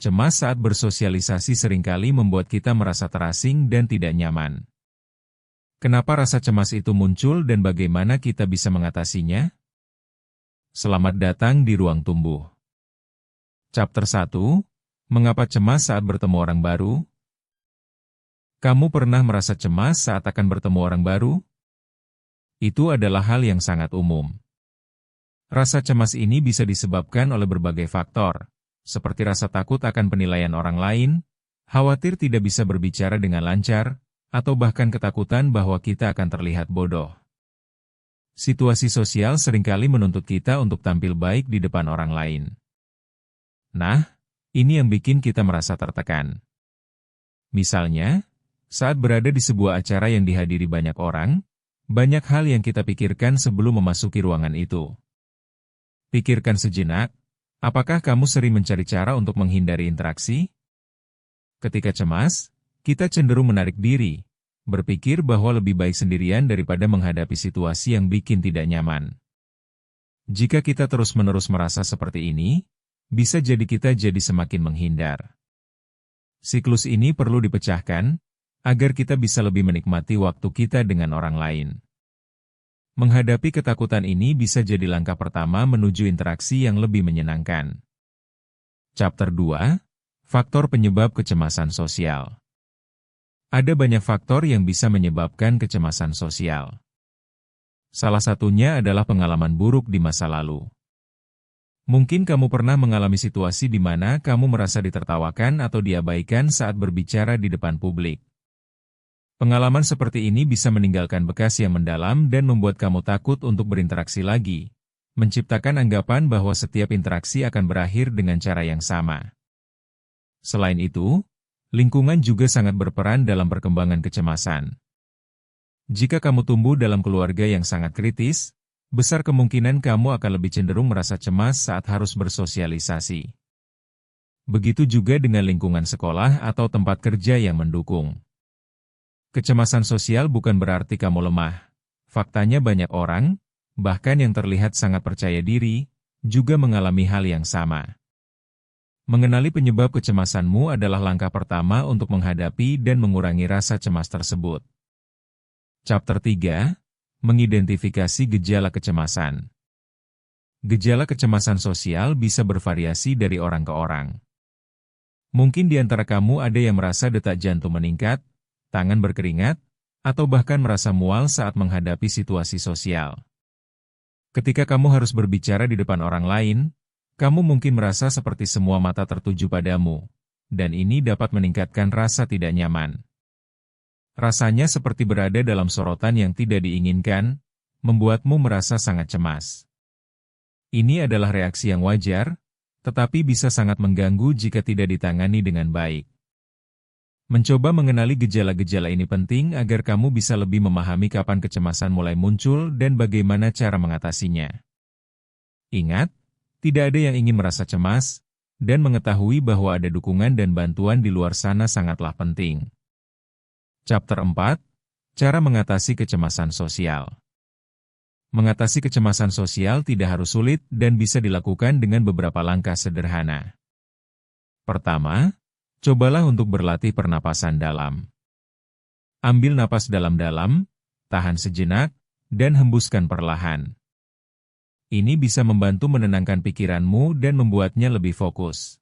Cemas saat bersosialisasi seringkali membuat kita merasa terasing dan tidak nyaman. Kenapa rasa cemas itu muncul dan bagaimana kita bisa mengatasinya? Selamat datang di Ruang Tumbuh. Chapter 1, Mengapa cemas saat bertemu orang baru? Kamu pernah merasa cemas saat akan bertemu orang baru? Itu adalah hal yang sangat umum. Rasa cemas ini bisa disebabkan oleh berbagai faktor, seperti rasa takut akan penilaian orang lain, khawatir tidak bisa berbicara dengan lancar, atau bahkan ketakutan bahwa kita akan terlihat bodoh. Situasi sosial seringkali menuntut kita untuk tampil baik di depan orang lain. Nah, ini yang bikin kita merasa tertekan. Misalnya, saat berada di sebuah acara yang dihadiri banyak orang, banyak hal yang kita pikirkan sebelum memasuki ruangan itu. Pikirkan sejenak, apakah kamu sering mencari cara untuk menghindari interaksi? Ketika cemas, kita cenderung menarik diri, berpikir bahwa lebih baik sendirian daripada menghadapi situasi yang bikin tidak nyaman. Jika kita terus-menerus merasa seperti ini, bisa jadi kita jadi semakin menghindar. Siklus ini perlu dipecahkan, agar kita bisa lebih menikmati waktu kita dengan orang lain. Menghadapi ketakutan ini bisa jadi langkah pertama menuju interaksi yang lebih menyenangkan. Chapter 2, Faktor Penyebab Kecemasan Sosial. Ada banyak faktor yang bisa menyebabkan kecemasan sosial. Salah satunya adalah pengalaman buruk di masa lalu. Mungkin kamu pernah mengalami situasi di mana kamu merasa ditertawakan atau diabaikan saat berbicara di depan publik. Pengalaman seperti ini bisa meninggalkan bekas yang mendalam dan membuat kamu takut untuk berinteraksi lagi, menciptakan anggapan bahwa setiap interaksi akan berakhir dengan cara yang sama. Selain itu, lingkungan juga sangat berperan dalam perkembangan kecemasan. Jika kamu tumbuh dalam keluarga yang sangat kritis, besar kemungkinan kamu akan lebih cenderung merasa cemas saat harus bersosialisasi. Begitu juga dengan lingkungan sekolah atau tempat kerja yang mendukung. Kecemasan sosial bukan berarti kamu lemah. Faktanya banyak orang, bahkan yang terlihat sangat percaya diri, juga mengalami hal yang sama. Mengenali penyebab kecemasanmu adalah langkah pertama untuk menghadapi dan mengurangi rasa cemas tersebut. Chapter 3, Mengidentifikasi Gejala Kecemasan. Gejala kecemasan sosial bisa bervariasi dari orang ke orang. Mungkin di antara kamu ada yang merasa detak jantung meningkat, tangan berkeringat, atau bahkan merasa mual saat menghadapi situasi sosial. Ketika kamu harus berbicara di depan orang lain, kamu mungkin merasa seperti semua mata tertuju padamu, dan ini dapat meningkatkan rasa tidak nyaman. Rasanya seperti berada dalam sorotan yang tidak diinginkan, membuatmu merasa sangat cemas. Ini adalah reaksi yang wajar, tetapi bisa sangat mengganggu jika tidak ditangani dengan baik. Mencoba mengenali gejala-gejala ini penting agar kamu bisa lebih memahami kapan kecemasan mulai muncul dan bagaimana cara mengatasinya. Ingat, tidak ada yang ingin merasa cemas, dan mengetahui bahwa ada dukungan dan bantuan di luar sana sangatlah penting. Chapter 4, Cara Mengatasi Kecemasan Sosial. Mengatasi kecemasan sosial tidak harus sulit dan bisa dilakukan dengan beberapa langkah sederhana. Pertama, cobalah untuk berlatih pernapasan dalam. Ambil napas dalam-dalam, tahan sejenak, dan hembuskan perlahan. Ini bisa membantu menenangkan pikiranmu dan membuatnya lebih fokus.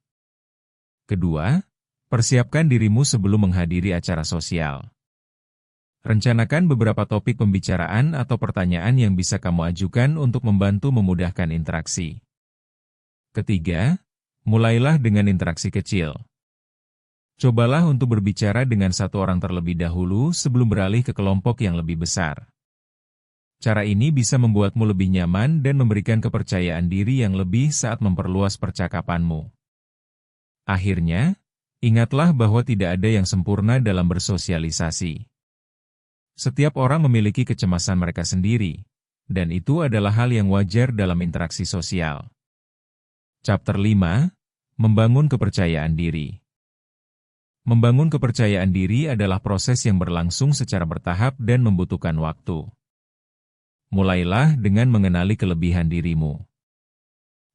Kedua, persiapkan dirimu sebelum menghadiri acara sosial. Rencanakan beberapa topik pembicaraan atau pertanyaan yang bisa kamu ajukan untuk membantu memudahkan interaksi. Ketiga, mulailah dengan interaksi kecil. Cobalah untuk berbicara dengan satu orang terlebih dahulu sebelum beralih ke kelompok yang lebih besar. Cara ini bisa membuatmu lebih nyaman dan memberikan kepercayaan diri yang lebih saat memperluas percakapanmu. Akhirnya, ingatlah bahwa tidak ada yang sempurna dalam bersosialisasi. Setiap orang memiliki kecemasan mereka sendiri, dan itu adalah hal yang wajar dalam interaksi sosial. Chapter 5, Membangun Kepercayaan Diri. Membangun kepercayaan diri adalah proses yang berlangsung secara bertahap dan membutuhkan waktu. Mulailah dengan mengenali kelebihan dirimu.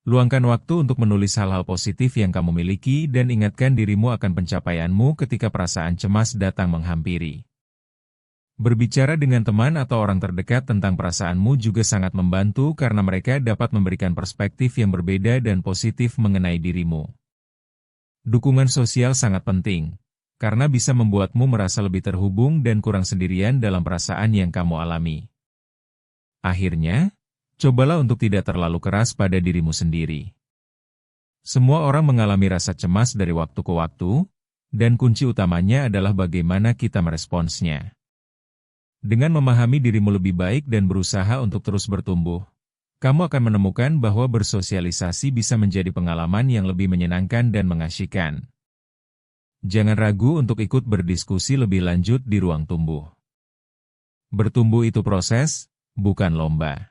Luangkan waktu untuk menulis hal-hal positif yang kamu miliki dan ingatkan dirimu akan pencapaianmu ketika perasaan cemas datang menghampiri. Berbicara dengan teman atau orang terdekat tentang perasaanmu juga sangat membantu karena mereka dapat memberikan perspektif yang berbeda dan positif mengenai dirimu. Dukungan sosial sangat penting, karena bisa membuatmu merasa lebih terhubung dan kurang sendirian dalam perasaan yang kamu alami. Akhirnya, cobalah untuk tidak terlalu keras pada dirimu sendiri. Semua orang mengalami rasa cemas dari waktu ke waktu, dan kunci utamanya adalah bagaimana kita meresponsnya. Dengan memahami dirimu lebih baik dan berusaha untuk terus bertumbuh, kamu akan menemukan bahwa bersosialisasi bisa menjadi pengalaman yang lebih menyenangkan dan mengasyikkan. Jangan ragu untuk ikut berdiskusi lebih lanjut di ruang tumbuh. Bertumbuh itu proses, bukan lomba.